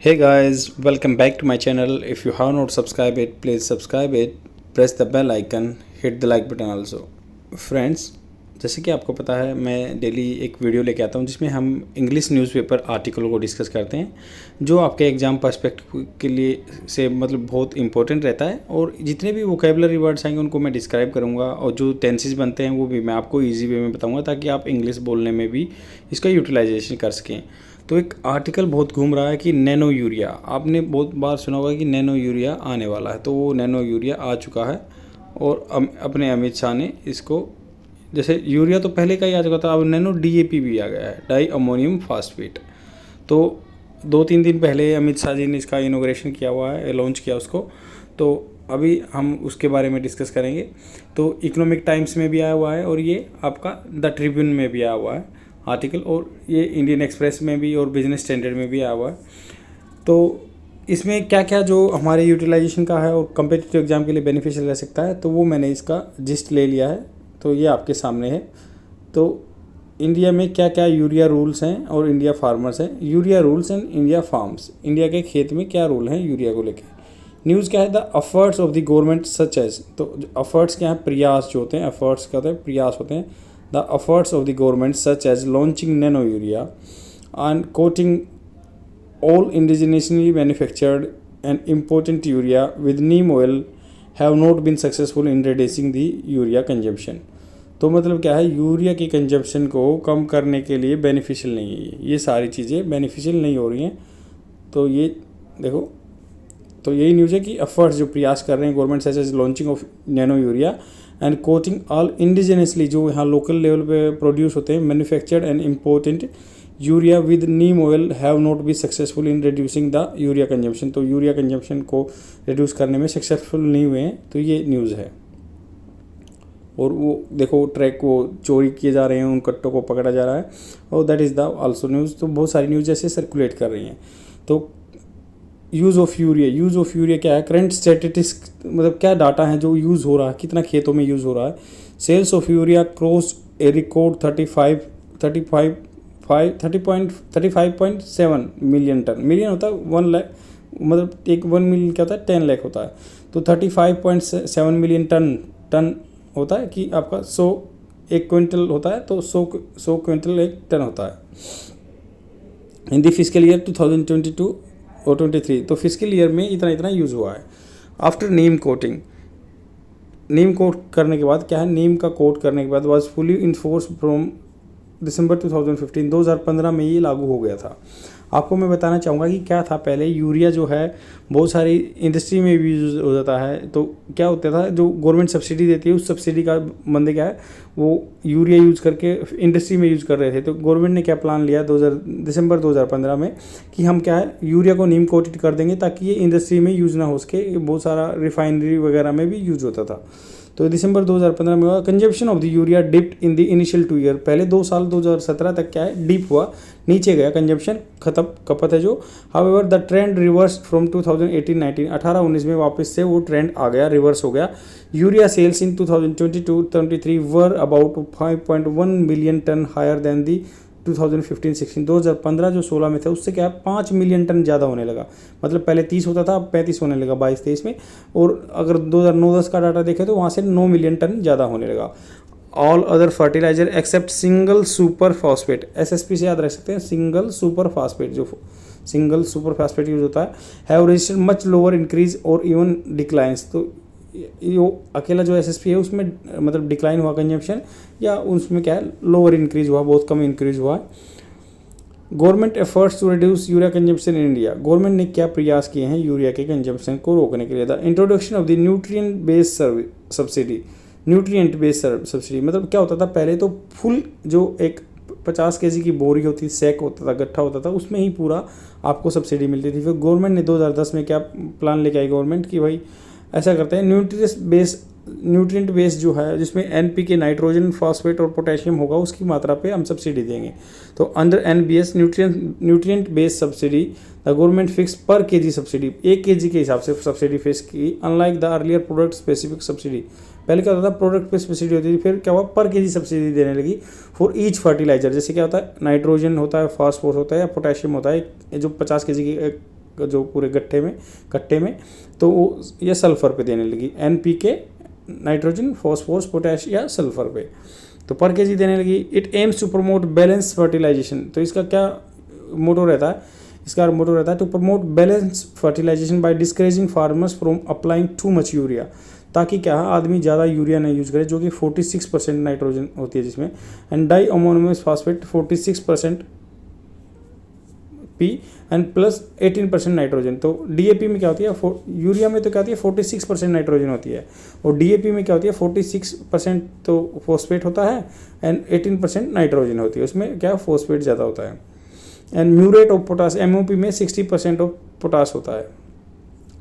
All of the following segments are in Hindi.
Hey guys, welcome back to my channel. If you have not subscribed it, please subscribe it. Press the bell icon, hit the like button also. Friends, जैसे कि आपको पता है मैं डेली एक वीडियो लेके आता हूँ जिसमें हम इंग्लिश न्यूज़पेपर आर्टिकल को डिस्कस करते हैं जो आपके एग्ज़ाम पर्सपेक्टिव के लिए से मतलब बहुत इंपॉर्टेंट रहता है। और जितने भी वोकेबलरी वर्ड्स आएंगे उनको मैं डिस्क्राइब करूँगा और जो टेंसेस बनते हैं वो भी मैं आपको ईजी वे में बताऊँगा ताकि आप इंग्लिश बोलने में भी इसका यूटिलाइजेशन कर सकें। तो एक आर्टिकल बहुत घूम रहा है कि नैनो यूरिया, आपने बहुत बार सुना होगा कि नैनो यूरिया आने वाला है, तो वो नैनो यूरिया आ चुका है। और अपने अमित शाह ने इसको, जैसे यूरिया तो पहले का ही आ चुका था, अब नैनो डीएपी भी आ गया है, डाई अमोनियम फास्फेट। तो 2-3 दिन पहले अमित शाह जी ने इसका इनॉग्रेशन किया हुआ है, लॉन्च किया उसको। तो अभी हम उसके बारे में डिस्कस करेंगे। तो इकोनॉमिक टाइम्स में भी आया हुआ है और ये आपका द ट्रिब्यून में भी आया हुआ है आर्टिकल, और ये इंडियन एक्सप्रेस में भी और बिजनेस स्टैंडर्ड में भी आया हुआ है। तो इसमें क्या क्या जो हमारे यूटिलाइजेशन का है और कम्पिटिटिव एग्जाम के लिए बेनिफिशियल रह सकता है, तो वो मैंने इसका जिस्ट ले लिया है, तो ये आपके सामने है। तो इंडिया में क्या क्या यूरिया रूल्स हैं और इंडिया फार्मर्स हैं, urea rules and India farms, India के खेत में क्या रूल हैं यूरिया को लेकर। न्यूज़ क्या है, the efforts of the government such as, तो एफर्ट्स क्या है, प्रयास जो होते हैं, एफर्ट्स क्या होते हैं, प्रयास होते हैं। The efforts of the government such as launching nano urea and coating all indigenously manufactured and imported urea with neem oil have not been successful in reducing the urea consumption। तो मतलब क्या है, यूरिया की कंजप्शन को कम करने के लिए बेनिफिशियल नहीं है, ये सारी चीज़ें बेनिफिशियल नहीं हो रही हैं। तो ये देखो, तो यही न्यूज़ है कि एफर्ट्स जो प्रयास कर रहे हैं government such as launching of nano urea and coating all indigenously, जो यहाँ लोकल लेवल पे प्रोड्यूस होते हैं, manufactured and important urea with neem oil have not be successful in reducing the urea consumption. तो यूरिया कंजम्पशन को रिड्यूस करने में सक्सेसफुल नहीं हुए हैं, तो ये न्यूज़ है। और वो देखो ट्रैक वो चोरी किए जा रहे हैं, उन कट्टों को पकड़ा जा रहा है, और that is the also news. तो बहुत सारी न्यूज़ ऐसे सर्कुलेट कर रही हैं। तो यूज़ ऑफ यूरिया क्या है, करंट स्टैटिस्टिक्स, मतलब क्या डाटा है जो यूज़ हो रहा है, कितना खेतों में यूज़ हो रहा है। Sales of urea cross a record 35.7 million ton. Million होता है 1 लाख, मतलब एक 1 मिलियन क्या होता है, 10 लाख होता है। तो 35.7 मिलियन टन होता है कि आपका 100 एक क्विंटल होता है, तो 100 क्विंटल एक टन होता है इन द फिजिकल ईयर 2022 और 23। तो फिजिकल ईयर में इतना यूज़ हुआ है। आफ्टर नीम कोटिंग, नीम कोट करने के बाद क्या है, नीम का कोट करने के बाद was fully in force from December 2015 में ये लागू हो गया था। आपको मैं बताना चाहूँगा कि क्या था, पहले यूरिया जो है बहुत सारी इंडस्ट्री में भी यूज हो जाता है। तो क्या होता था, जो गवर्नमेंट सब्सिडी देती है उस सब्सिडी का बंदे क्या है, वो यूरिया यूज़ करके इंडस्ट्री में यूज़ कर रहे थे। तो गवर्नमेंट ने क्या प्लान लिया दिसंबर 2015 में कि हम क्या है, यूरिया को नीम कोटेड कर देंगे ताकि ये इंडस्ट्री में यूज़ ना हो सके। बहुत सारा रिफाइनरी वगैरह में भी यूज़ होता था। तो दिसंबर 2015 में हुआ। Consumption of the urea dipped in the initial 2 year, पहले 2 साल 2017 तक क्या है, डिप हुआ, नीचे गया, कंजप्शन खत्म, खपत है जो। However the trend reverse from 2018-19, 18-19 में वापस से वो ट्रेंड आ गया, रिवर्स हो गया। Urea sales in 2022-23 were about 5.1 million tonne higher than the 2015-16। 2015 जो 16 में था उससे क्या है, 5 मिलियन टन ज़्यादा होने लगा। मतलब पहले 30 होता था, अब 35 होने लगा 22-23 में। और अगर 2009-10 का डाटा देखें तो वहाँ से 9 मिलियन टन ज़्यादा होने लगा। All other fertiliser except single super phosphate, SSP से याद रख सकते हैं, सिंगल सुपर फॉस्फेट, जो सिंगल सुपर फॉस्फेट यूज होता है, have registered much lower increase और इवन डिक्लाइंस। तो ये अकेला जो एसएसपी है उसमें मतलब डिक्लाइन हुआ कंजम्पशन, या उसमें क्या है, लोअर इंक्रीज हुआ, बहुत कम इंक्रीज हुआ। Government efforts to reduce urea consumption in India, government ने क्या प्रयास किए हैं यूरिया के कंजम्पशन को रोकने के लिए। The introduction of the nutrient based subsidy, nutrient based subsidy मतलब क्या होता था, पहले तो फुल जो एक 50 केजी की बोरी होती, सैक होता था, गट्ठा होता था, उसमें ही पूरा आपको सब्सिडी मिलती थी। फिर गवर्नमेंट ने 2010 में क्या प्लान लेके आई गवर्नमेंट कि भाई ऐसा करते हैं, न्यूट्रिएंट बेस जो है, जिसमें एनपीके, नाइट्रोजन, फॉस्फेट और पोटेशियम होगा, उसकी मात्रा पे हम सब्सिडी देंगे। तो under NBS nutrient base subsidy the government fix पर केजी सब्सिडी, 1 केजी के हिसाब से सब्सिडी फिक्स की। Unlike the earlier product specific subsidy, पहले क्या होता था, प्रोडक्ट पे सब्सिडी होती थी, फिर क्या हुआ, पर केजी सब्सिडी देने लगी फॉर ईच फर्टिलाइजर। जैसे क्या होता है, नाइट्रोजन होता है, फॉस्फोरस होता है या पोटेशियम होता है, जो 50 केजी की जो पूरे कट्टे में, तो वो ये सल्फर पे देने लगी, NPK नाइट्रोजन, फॉस्फोरस, पोटैश या सल्फर पे, तो पर केजी देने लगी। It aims to promote balance fertilisation, तो इसका क्या मोटो रहता है, इसका मोटो रहता है to promote balance fertilisation by discouraging farmers from applying too much urea, ताकि क्या है आदमी ज़्यादा यूरिया नहीं यूज करे, जो कि 46% नाइट्रोजन होती है जिसमें, and di ammonium phosphate 46% P and plus 18% nitrogen. तो DAP में क्या होती है, यूरिया में तो क्या होती है 46% नाइट्रोजन होती है, और DAP में क्या होती है 46% तो फॉस्फेट होता है एंड 18% नाइट्रोजन होती है, उसमें क्या फॉस्फेट ज़्यादा होता है। And muriate of potash MOP में 60% ऑफ पोटास होता है।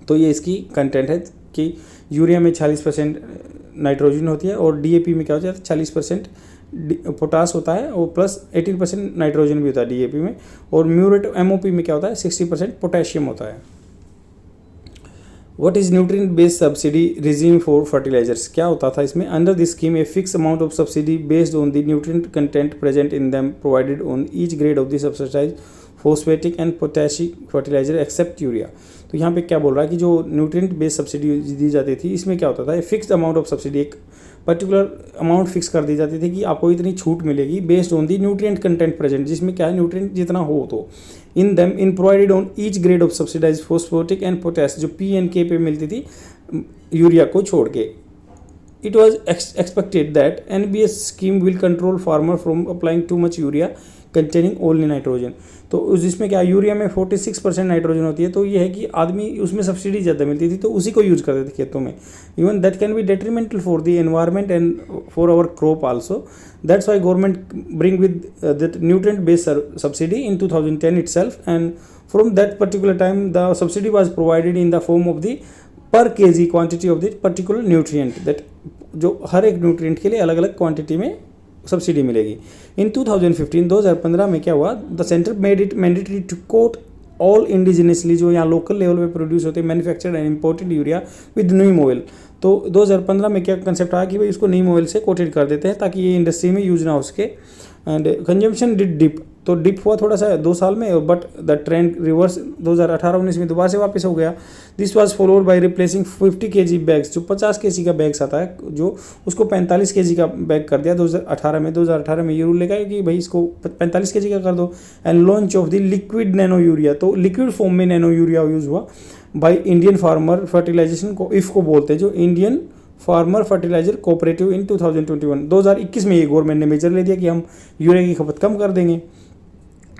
तो ये इसकी कंटेंट है कि यूरिया में 40% नाइट्रोजन होती है और DAP में क्या होता है 40% पोटास होता है और प्लस 18% नाइट्रोजन भी होता है DAP में, और म्यूरेट MOP में क्या होता है 60% पोटेशियम होता है। What is nutrient based subsidy regime for fertilisers, क्या होता था इसमें, under this scheme a fix amount of subsidy based on the nutrient content present in them provided on each grade of the subsidised phosphatic and potassic fertiliser except urea. तो यहाँ पे क्या बोल रहा है कि जो न्यूट्रिएंट बेस्ड सब्सिडी दी जाती थी, इसमें क्या होता था, फिक्स्ड अमाउंट ऑफ सब्सिडी, एक पर्टिकुलर अमाउंट फिक्स कर दी जाती थी कि आपको इतनी छूट मिलेगी based on the nutrient content present, जिसमें क्या है न्यूट्रिएंट जितना हो तो in them in provided on each grade of subsidise phosphatic and potash, जो P and K पे मिलती थी यूरिया को छोड़ के। It was expected that NBS scheme will control farmer from applying too much urea containing only nitrogen. तो जिसमें क्या यूरिया में 46% नाइट्रोजन होती है, तो ये है कि आदमी उसमें सब्सिडी ज़्यादा मिलती थी तो उसी को यूज करते थे खेतों में। Even that can be detrimental for the environment and for our crop also, that's why government bring with that nutrient based subsidy in 2010 itself, and from that particular time the subsidy was provided in the form of the per kg quantity of the particular nutrient, that जो हर एक न्यूट्रिएंट के लिए अलग अलग क्वांटिटी में सब्सिडी मिलेगी। इन 2015 में क्या हुआ, the centre made it mandatory to coat all indigenously, जो यहाँ लोकल लेवल पे प्रोड्यूस होते हैं manufactured and imported urea with neem oil. तो 2015 में क्या कंसेप्ट आया कि भाई इसको नीम ऑयल से कोटेड कर देते हैं ताकि ये इंडस्ट्री में यूज ना हो सके। एंड कंजम्पशन डिड डिप, तो डिप हुआ थोड़ा सा 2 साल में, बट द ट्रेंड रिवर्स 2018-19 में दोबारा से वापस हो गया। This was followed by replacing 50 kg bags, जो 50 kg का बैग्स आता है जो उसको 45 kg का बैग कर दिया 2018 में ये रूल लेगा कि भाई इसको 45 kg का कर दो। And launch of the liquid nano urea, तो लिक्विड फॉर्म में नैनो यूरिया यूज़ हुआ बाई इंडियन फार्मर फर्टिलाइजेशन को इफ़ को बोलते हैं, जो इंडियन फार्मर फर्टिलाइजर कोऑपरेटिव इन 2021 में ये गवर्नमेंट ने मेजर ले दिया कि हम यूरिया की खपत कम कर देंगे।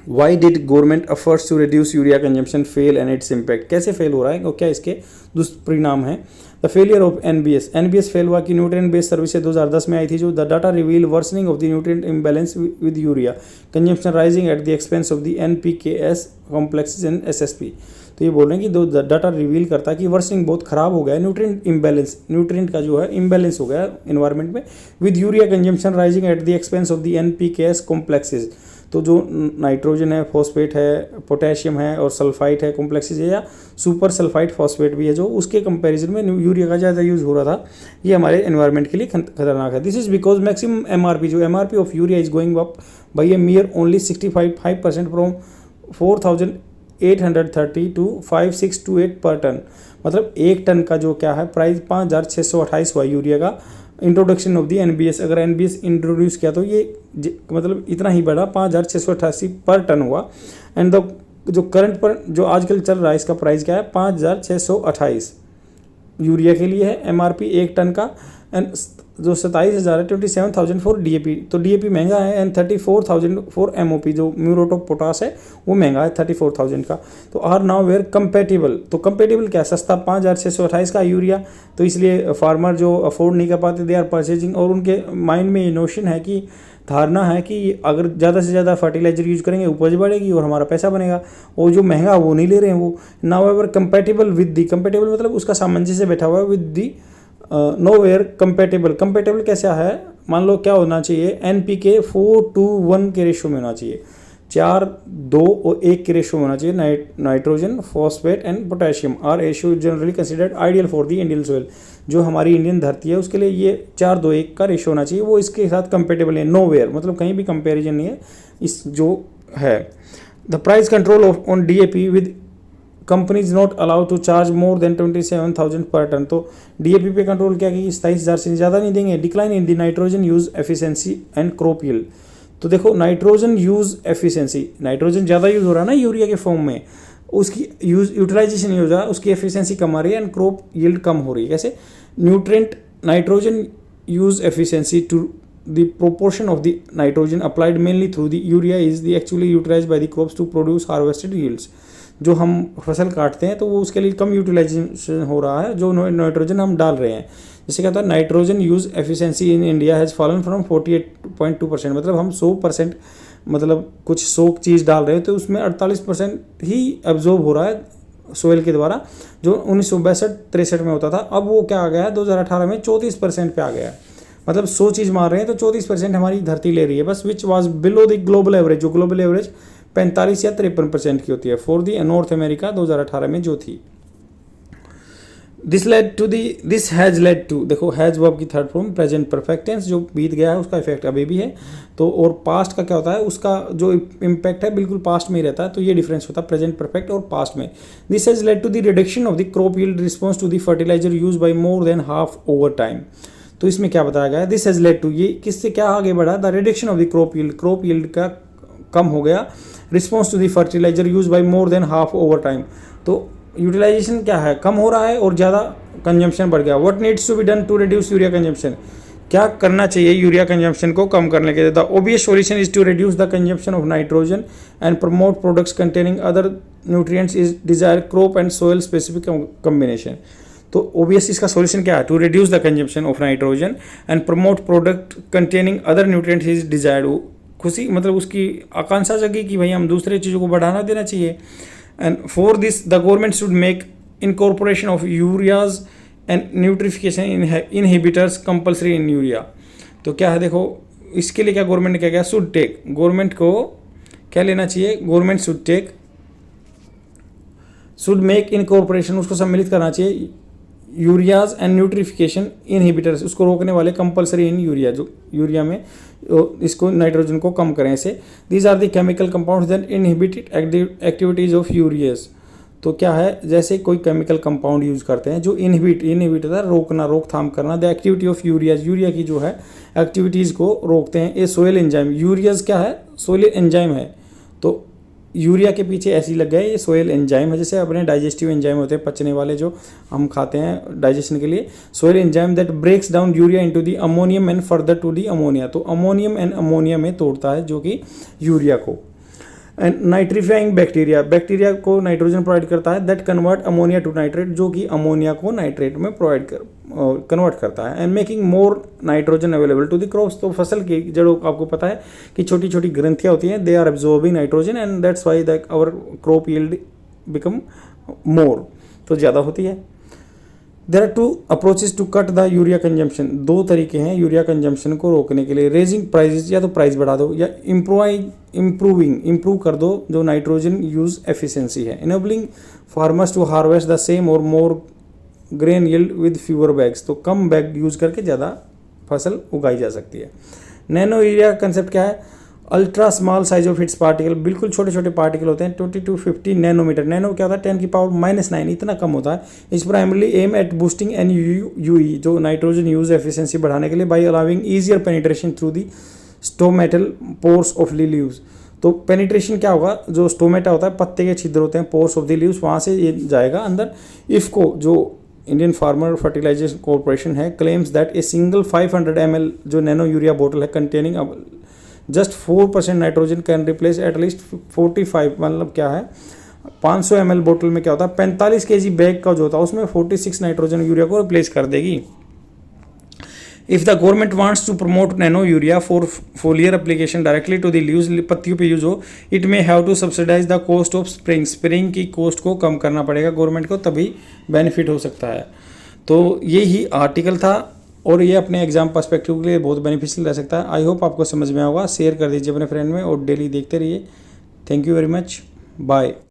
Why did government efforts to reduce urea consumption fail and its impact, कैसे फेल हो रहा है और क्या इसके दुष्परिणाम हैं। The failure of NBS fail हुआ कि न्यूट्रिएंट बेस्ड सर्विसेज 2010 में आई थी, जो the data reveal worsening of the nutrient imbalance with urea consumption rising at the expense of the NPKs complexes and SSP। तो ये बोल रहे हैं कि दो डाटा रिवील करता है कि वर्सनिंग बहुत खराब हो गया है, न्यूट्रिएंट इम्बैलेंस, न्यूट्रिएंट का जो है इम्बैलेंस हो गया एनवायरनमेंट में, with urea consumption rising at the expense of the NPKs complexes. तो जो नाइट्रोजन है, फॉस्फेट है, पोटेशियम है और सल्फाइट है, कॉम्प्लेक्सेस है या सुपर सल्फाइट फॉस्फेट भी है, जो उसके कंपैरिजन में यूरिया का ज़्यादा यूज़ हो रहा था, ये हमारे एनवायरनमेंट के लिए खतरनाक है। This is because maximum MRP, जो MRP of urea is going up by A मियर only 65% from 4,830 to 5,628 पर टन। मतलब 1 टन का जो क्या है प्राइस 5,628 हुआ यूरिया का इंट्रोडक्शन ऑफ दी NBS। अगर NBS इंट्रोड्यूस किया तो ये मतलब इतना ही बढ़ा, 5,688 पर टन हुआ। एंड द जो करंट पर जो आजकल चल रहा है इसका प्राइस क्या है, 5,628 यूरिया के लिए है MRP 1 टन का। एंड जो 27,000 है 27,000 फॉर DAP, तो DAP महंगा है। एंड 34,000 फॉर MOP, जो म्यूरेट ऑफ पोटास है वो महंगा है 34,000 का। तो आर नाउ वेयर कंपेटिबल, तो कंपेटिबल क्या, सस्ता 5,628 का यूरिया, तो इसलिए फार्मर जो अफोर्ड नहीं कर पाते दे आर परचेजिंग, और उनके माइंड में ये नोशन है कि धारणा है कि अगर ज़्यादा से ज़्यादा फर्टिलाइजर यूज करेंगे उपज बढ़ेगी और हमारा पैसा बनेगा, और जो महंगा वो नहीं ले रहे हैं वो। Now ever compatible with the, compatible मतलब उसका सामंजस्य बैठा हुआ है with the nowhere compatible. Compatible कैसा है, मान लो क्या होना चाहिए, NPK 4:1 के रेशो में होना चाहिए, 4, 2 और 1 के रेशो में होना चाहिए। Nitrogen, phosphate and potassium are ratio generally considered ideal for the Indian soil. जो हमारी इंडियन धरती है उसके लिए ये 4:2:1 का रेशो होना चाहिए, वो इसके साथ कंपेटेबल है। नो वेयर मतलब कहीं भी कंपेरिजन नहीं है इस जो है। The price control on DAP with company is not allowed to charge more than 27,000 per ton. तो डीएपी पे कंट्रोल क्या कि 27,000 से ज़्यादा नहीं देंगे। Decline in the nitrogen use efficiency and crop yield. तो देखो नाइट्रोजन यूज एफिशिएंसी, नाइट्रोजन ज़्यादा यूज़ हो रहा है ना यूरिया के फॉर्म में, उसकी यूटिलाइजेशन नहीं हो रहा, उसकी एफिशिएंसी कम आ रही है एंड क्रॉप यील्ड कम हो रही है। कैसे? Nutrient nitrogen use efficiency to the proportion of the nitrogen applied mainly through the urea is the actually utilized by the crops to produce harvested yields। जो हम फसल काटते हैं तो वो उसके लिए कम यूटिलाइजेशन हो रहा है जो नाइट्रोजन हम डाल रहे हैं। जैसे कहता है nitrogen use efficiency in India has fallen from 48.2%, मतलब हम 100% मतलब कुछ 100 चीज़ डाल रहे हैं तो उसमें 48% ही एब्जॉर्ब हो रहा है सोयल के द्वारा, जो 1962-63 में होता था। अब वो क्या आ गया है 2018 में 34% पे आ गया है। मतलब 100 चीज़ मार रहे हैं तो 34% हमारी धरती ले रही है बस, which was below the global average, जो ग्लोबल एवरेज 45 या 53% की होती है फॉर दी नॉर्थ अमेरिका 2018 में जो थी। दिस हैज़ लेड टू, देखो हैज़ वर्ब की third form present perfect tense, जो बीत गया है उसका इफेक्ट अभी भी है। तो और पास्ट का क्या होता है, उसका जो इम्पैक्ट है बिल्कुल पास्ट में ही रहता है। तो ये डिफरेंस होता है प्रेजेंट परफेक्ट और पास्ट में। This has led to the reduction of the crop yield response to the fertiliser use by more than half over time. तो इसमें क्या बताया गया है, दिस हैज़ लेड टू, ये किससे क्या आगे बढ़ा, the reduction of the crop yield का कम हो गया, response to the fertiliser use by more than half over time. तो यूटिलाइजेशन क्या है, कम हो रहा है और ज़्यादा कंजम्पशन बढ़ गया। What needs to be done to reduce urea consumption, क्या करना चाहिए यूरिया कंजम्पशन को कम करने के लिए। The obvious solution is to reduce the consumption of nitrogen and promote products containing other nutrients is desire crop and soil specific combination. तो ओबियस इसका सॉल्यूशन क्या है, to reduce the consumption of nitrogen and promote product containing other nutrients is desired. खुशी मतलब उसकी आकांक्षा जगी कि भाई हम दूसरे चीज़ों को बढ़ाना देना चाहिए। And for this the government should make incorporation of urease and nitrification inhibitors compulsory in urea. तो क्या है देखो, इसके लिए क्या गवर्नमेंट ने क्या किया, शुड टेक, गवर्नमेंट को क्या लेना चाहिए, गवर्नमेंट शुड मेक इनकॉर्पोरेशन, उसको सम्मिलित करना चाहिए, यूरियाज एंड न्यूट्रिफिकेशन इनहिबिटर्स, उसको रोकने वाले कंपलसरी इन यूरिया, जो यूरिया में इसको नाइट्रोजन को कम करें से। These are the chemical compounds that inhibited activities of urease. तो क्या है, जैसे कोई केमिकल कंपाउंड यूज करते हैं जो इनहिबिट होता है, रोकना, रोकथाम करना, the activity of ureas, urea की जो है एक्टिविटीज़ को रोकते हैं। ये सोयल एंजाइम, यूरियाज क्या है, सोयल एंजाइम है। तो यूरिया के पीछे ऐसी लग गए, ये सोयल एंजाइम है, जैसे अपने डाइजेस्टिव एंजाइम होते हैं पचने वाले जो हम खाते हैं डाइजेशन के लिए। Soil enzyme that breaks down urea into the ammonium and further to the ammonia. तो अमोनियम एंड अमोनिया में तोड़ता है जो कि यूरिया को। एंड नाइट्रीफाइंग बैक्टीरिया, बैक्टीरिया को नाइट्रोजन प्रोवाइड करता है, that convert ammonia to nitrate, जो कि अमोनिया को नाइट्रेट में कन्वर्ट करता है। And making more nitrogen available to the crops. तो फसल की जड़ों को आपको पता है कि छोटी छोटी ग्रंथियाँ होती हैं, they are absorbing nitrogen and that's why that our crop yield become more, तो ज़्यादा होती है। There are two approaches to cut the urea consumption, दो तरीके हैं यूरिया कंजम्पशन को रोकने के लिए। रेजिंग प्राइजेस, या तो प्राइस बढ़ा दो, या इम्प्रूव कर दो जो नाइट्रोजन यूज एफिशिएंसी है। Enabling farmers to harvest the same और more grain yield with fewer bags, तो कम बैग यूज करके ज़्यादा फसल उगाई जा सकती है। नैनो यूरिया कंसेप्ट क्या है, ultra small size of its particle, बिल्कुल छोटे छोटे पार्टिकल होते हैं, 20 to 50 नैनोमीटर। नैनो क्या होता है, 10⁻⁹, इतना कम होता है। इस primarily aim at boosting N UE, जो नाइट्रोजन यूज एफिशिएंसी बढ़ाने के लिए, by allowing easier penetration through the stomatal pores of the leaves. तो पेनिट्रेशन क्या होगा, जो स्टोमेटा होता है, पत्ते के छिद्र होते हैं, पोर्स ऑफ द लीव्स, वहाँ से ये जाएगा अंदर। इफको, जो इंडियन फार्मर फर्टिलाइजेशन कॉर्पोरेशन है, claims that a single 500 ml जो नैनो यूरिया बोतल है containing just 4% nitrogen can replace at least 45, मतलब क्या है 500 ml बोतल में क्या होता है 45 kg बैग का जो होता है उसमें 46 नाइट्रोजन यूरिया को रिप्लेस कर देगी। If the government wants to promote nano urea for foliar application directly to the leaves, पत्तियों पे यूज हो, it may have to subsidize the cost of spraying की कॉस्ट को कम करना पड़ेगा गवर्नमेंट को, तभी बेनिफिट हो सकता है। तो ये ही आर्टिकल था और ये अपने एग्जाम पर्सपेक्टिव के लिए बहुत बेनिफिशियल रह सकता है। आई होप आपको समझ में होगा। शेयर कर दीजिए अपने फ्रेंड में और डेली देखते रहिए। Thank you very much, bye.